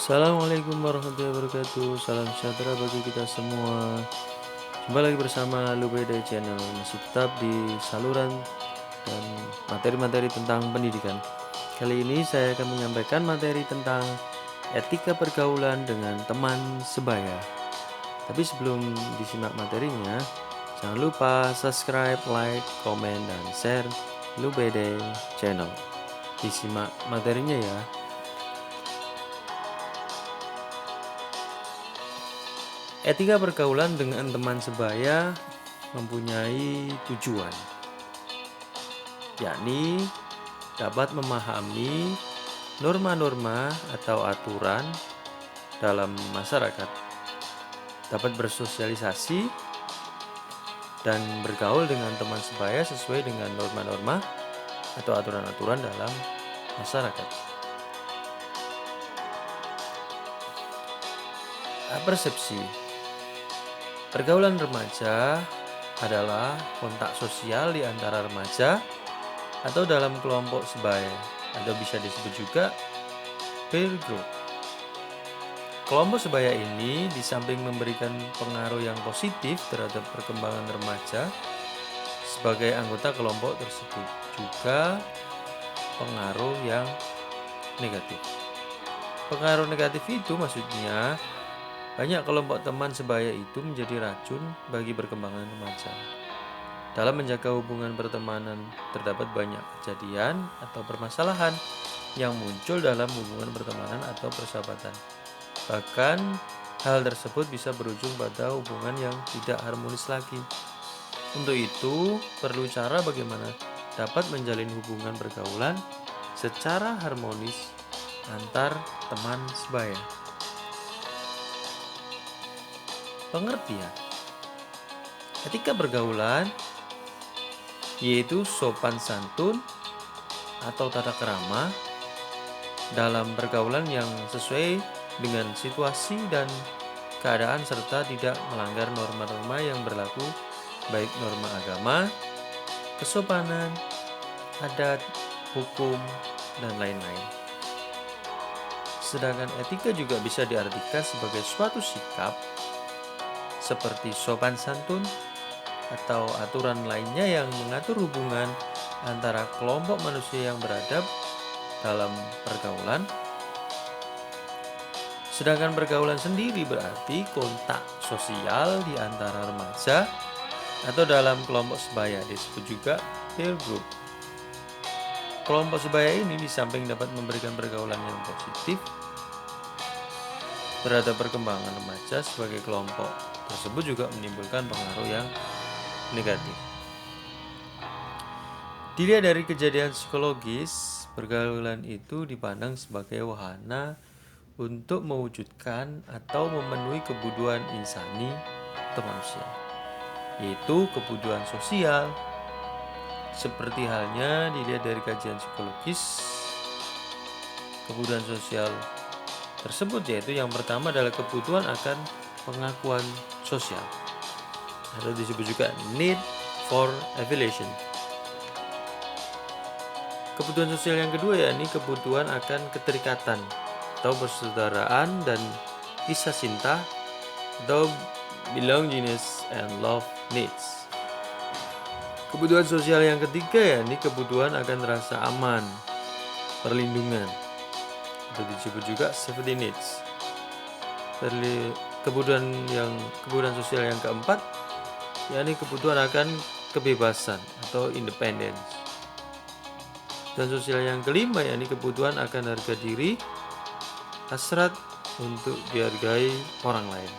Assalamualaikum warahmatullahi wabarakatuh. Salam sejahtera bagi kita semua. Jumpa lagi bersama Lubeda Channel, masih tetap di saluran dan materi-materi tentang pendidikan. Kali ini saya akan menyampaikan materi tentang etika pergaulan dengan teman sebaya. Tapi sebelum disimak materinya, jangan lupa subscribe, like, komen, dan share Lubeda Channel. Disimak materinya ya. Etika pergaulan dengan teman sebaya mempunyai tujuan, yakni dapat memahami norma-norma atau aturan dalam masyarakat, dapat bersosialisasi dan bergaul dengan teman sebaya sesuai dengan norma-norma atau aturan-aturan dalam masyarakat. Persepsi pergaulan remaja adalah kontak sosial di antara remaja atau dalam kelompok sebaya, atau bisa disebut juga peer group. Kelompok sebaya ini di samping memberikan pengaruh yang positif terhadap perkembangan remaja sebagai anggota kelompok tersebut, juga pengaruh yang negatif. Pengaruh negatif itu maksudnya banyak kelompok teman sebaya itu menjadi racun bagi perkembangan remaja. Dalam menjaga hubungan pertemanan, terdapat banyak kejadian atau permasalahan yang muncul dalam hubungan pertemanan atau persahabatan. Bahkan, hal tersebut bisa berujung pada hubungan yang tidak harmonis lagi. Untuk itu, perlu cara bagaimana dapat menjalin hubungan pergaulan secara harmonis antar teman sebaya. Pengertian etika pergaulan yaitu sopan santun atau tata krama dalam pergaulan yang sesuai dengan situasi dan keadaan serta tidak melanggar norma-norma yang berlaku, baik norma agama, kesopanan, adat, hukum, dan lain-lain. Sedangkan etika juga bisa diartikan sebagai suatu sikap seperti sopan santun atau aturan lainnya yang mengatur hubungan antara kelompok manusia yang beradab dalam pergaulan. Sedangkan pergaulan sendiri berarti kontak sosial di antara remaja atau dalam kelompok sebaya, disebut juga peer group. Kelompok sebaya ini di samping dapat memberikan pergaulan yang positif terhadap perkembangan remaja sebagai kelompok tersebut, juga menimbulkan pengaruh yang negatif. Dilihat dari kejadian psikologis, pergaulan itu dipandang sebagai wahana untuk mewujudkan atau memenuhi kebutuhan insani atau manusia, yaitu kebutuhan sosial. Seperti halnya dilihat dari kajian psikologis, kebutuhan sosial tersebut yaitu yang pertama adalah kebutuhan akan pengakuan sosial, atau disebut juga need for affiliation. Kebutuhan sosial yang kedua yakni kebutuhan akan keterikatan atau persaudaraan dan kisah cinta atau belongingness and love needs. Kebutuhan sosial yang ketiga yakni kebutuhan akan rasa aman, perlindungan, atau disebut juga safety needs. Kebutuhan sosial yang keempat yakni kebutuhan akan kebebasan atau independence. Dan sosial yang kelima yakni kebutuhan akan harga diri, hasrat untuk dihargai orang lain,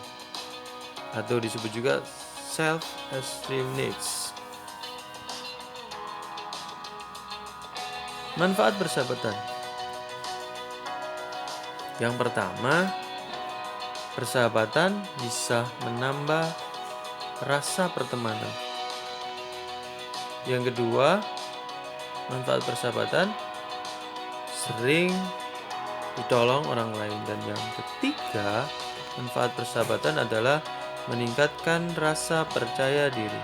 atau disebut juga self-esteem needs. Manfaat persahabatan. Yang pertama, persahabatan bisa menambah rasa pertemanan. Yang kedua, manfaat persahabatan sering ditolong orang lain. Dan yang ketiga, manfaat persahabatan adalah meningkatkan rasa percaya diri.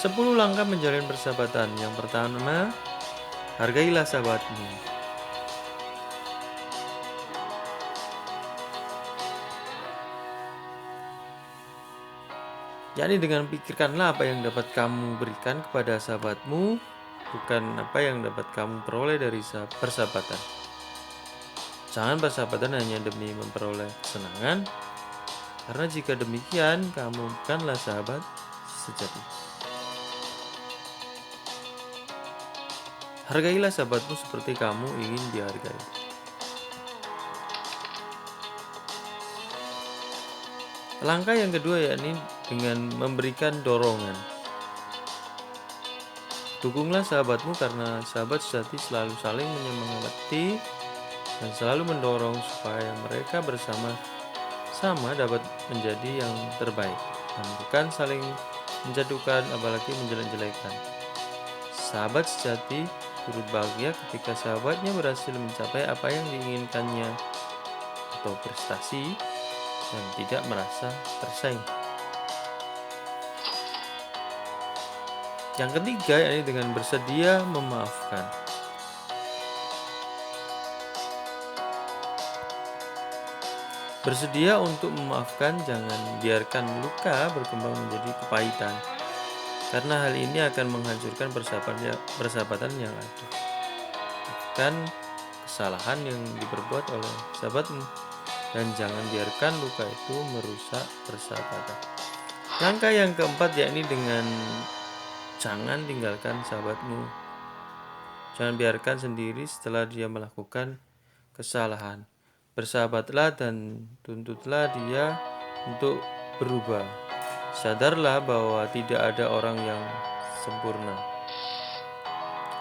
10 langkah menjalin persahabatan. Yang pertama, Hargailah sahabatmu. Yakni dengan pikirkanlah apa yang dapat kamu berikan kepada sahabatmu, bukan apa yang dapat kamu peroleh dari persahabatan. Jangan persahabatan hanya demi memperoleh kesenangan, karena jika demikian kamu bukanlah sahabat sejati. Hargailah sahabatmu seperti kamu ingin dihargai. Langkah yang kedua yakni dengan memberikan dorongan. Dukunglah sahabatmu karena sahabat sejati selalu saling menyemangati dan selalu mendorong supaya mereka bersama-sama dapat menjadi yang terbaik dan bukan saling menjatuhkan apalagi menjelek-jelekan. Sahabat sejati turut bahagia ketika sahabatnya berhasil mencapai apa yang diinginkannya atau prestasi dan tidak merasa tersaing. Yang ketiga yakni dengan bersedia memaafkan. Bersedia untuk memaafkan, jangan biarkan luka berkembang menjadi kepahitan, karena hal ini akan menghancurkan persahabatan yang ada. Bahkan kesalahan yang diperbuat oleh sahabatmu, dan jangan biarkan luka itu merusak persahabatan. Langkah yang keempat yakni dengan jangan tinggalkan sahabatmu. Jangan biarkan sendiri setelah dia melakukan kesalahan. Bersahabatlah dan tuntutlah dia untuk berubah. Sadarlah bahwa tidak ada orang yang sempurna.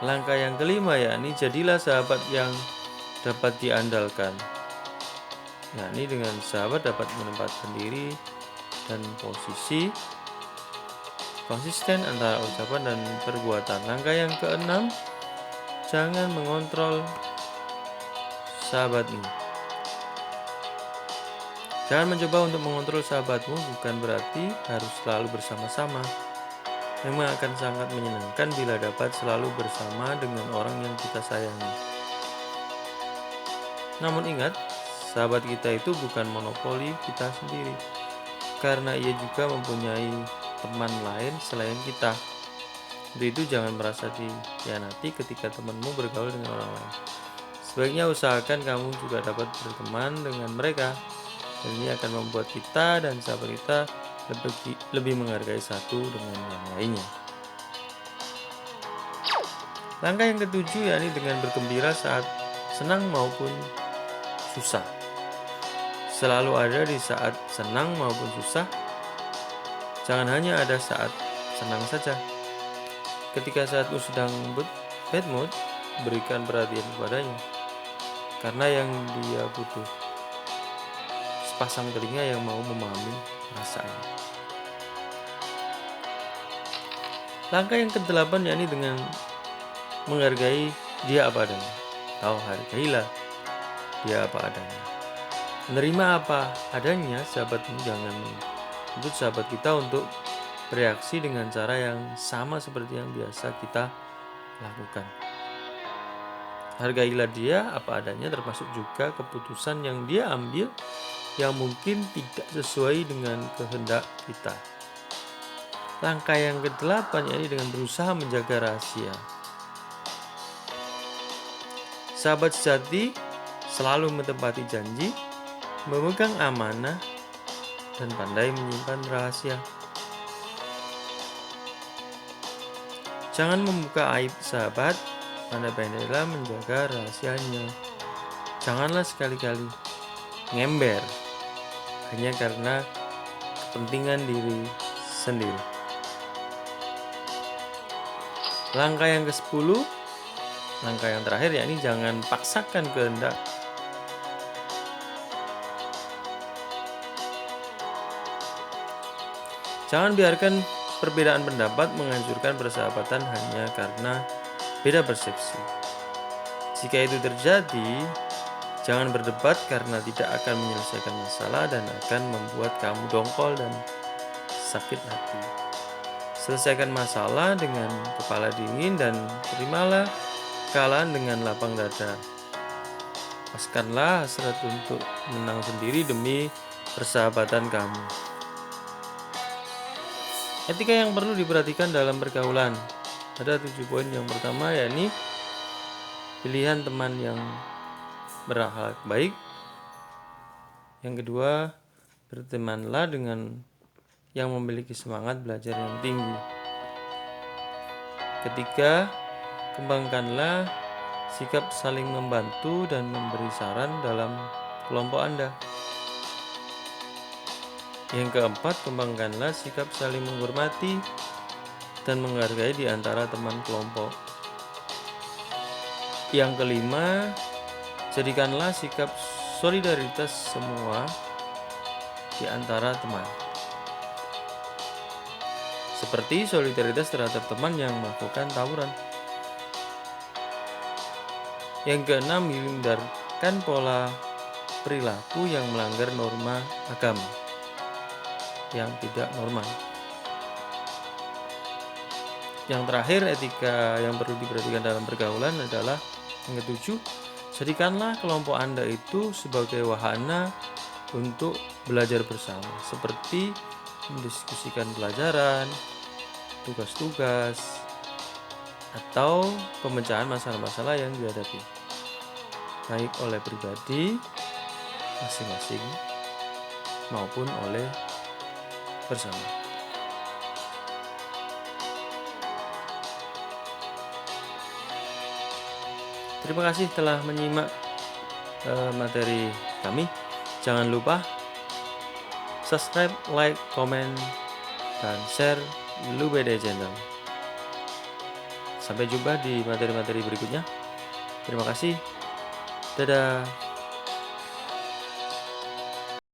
Langkah yang kelima yakni jadilah sahabat yang dapat diandalkan. Yakni dengan sahabat dapat menempatkan diri dan posisi konsisten antara ucapan dan perbuatan. Langkah yang keenam, jangan mengontrol sahabatmu. Jangan mencoba untuk mengontrol sahabatmu, bukan berarti harus selalu bersama-sama. Memang akan sangat menyenangkan bila dapat selalu bersama dengan orang yang kita sayangi. Namun ingat, sahabat kita itu bukan monopoli kita sendiri, karena ia juga mempunyai teman lain selain kita. Untuk itu jangan merasa dikhianati ketika temanmu bergaul dengan orang lain. Sebaiknya usahakan kamu juga dapat berteman dengan mereka. Dan ini akan membuat kita dan sahabat kita lebih menghargai satu dengan yang lainnya. Langkah yang ketujuh yakni dengan bergembira saat senang maupun susah. Selalu ada di saat senang maupun susah. Jangan hanya ada saat senang saja. Ketika saatmu sedang bad mood, berikan perhatian kepadanya, karena yang dia butuh sepasang telinga yang mau memahami perasaannya. Langkah yang ke-8 yakni dengan menghargai dia apa adanya. Kau hargailah dia apa adanya. Menerima apa adanya sahabatmu. Jangan menuntut sahabat kita untuk bereaksi dengan cara yang sama seperti yang biasa kita lakukan. Hargailah dia apa adanya, termasuk juga keputusan yang dia ambil yang mungkin tidak sesuai dengan kehendak kita. Langkah yang ke-8 yakni dengan berusaha menjaga rahasia. Sahabat sejati selalu menepati janji, memegang amanah, dan pandai menyimpan rahasia. Jangan membuka aib sahabat, pandai-pandailah menjaga rahasianya. Janganlah sekali-kali ngember hanya karena kepentingan diri sendiri. Langkah yang ke-10, langkah yang terakhir yakni jangan paksakan kehendak. Jangan biarkan perbedaan pendapat menghancurkan persahabatan hanya karena beda persepsi. Jika itu terjadi, jangan berdebat karena tidak akan menyelesaikan masalah dan akan membuat kamu dongkol dan sakit hati. Selesaikan masalah dengan kepala dingin dan terimalah kekalahan dengan lapang dada. Lepaskanlah hasrat untuk menang sendiri demi persahabatan kamu. Etika yang perlu diperhatikan dalam pergaulan. Ada 7 poin. Yang pertama yakni pilihan teman yang berakhlak baik. Yang kedua, bertemanlah dengan yang memiliki semangat belajar yang tinggi. Ketiga, kembangkanlah sikap saling membantu dan memberi saran dalam kelompok Anda. Yang keempat, kembangkanlah sikap saling menghormati dan menghargai di antara teman kelompok. Yang kelima, jadikanlah sikap solidaritas semua di antara teman. Seperti solidaritas terhadap teman yang melakukan tawuran. Yang keenam, hindarkan pola perilaku yang melanggar norma agama yang tidak normal. Yang terakhir, etika yang perlu diperhatikan dalam pergaulan adalah yang ketujuh, jadikanlah kelompok Anda itu sebagai wahana untuk belajar bersama, seperti mendiskusikan pelajaran, tugas-tugas, atau pemecahan masalah-masalah yang dihadapi, baik oleh pribadi masing-masing maupun oleh bersama. Terima kasih telah menyimak materi kami. Jangan lupa subscribe, like, komen, dan share Lubede Channel. Sampai jumpa di materi-materi berikutnya. Terima kasih. Dadah.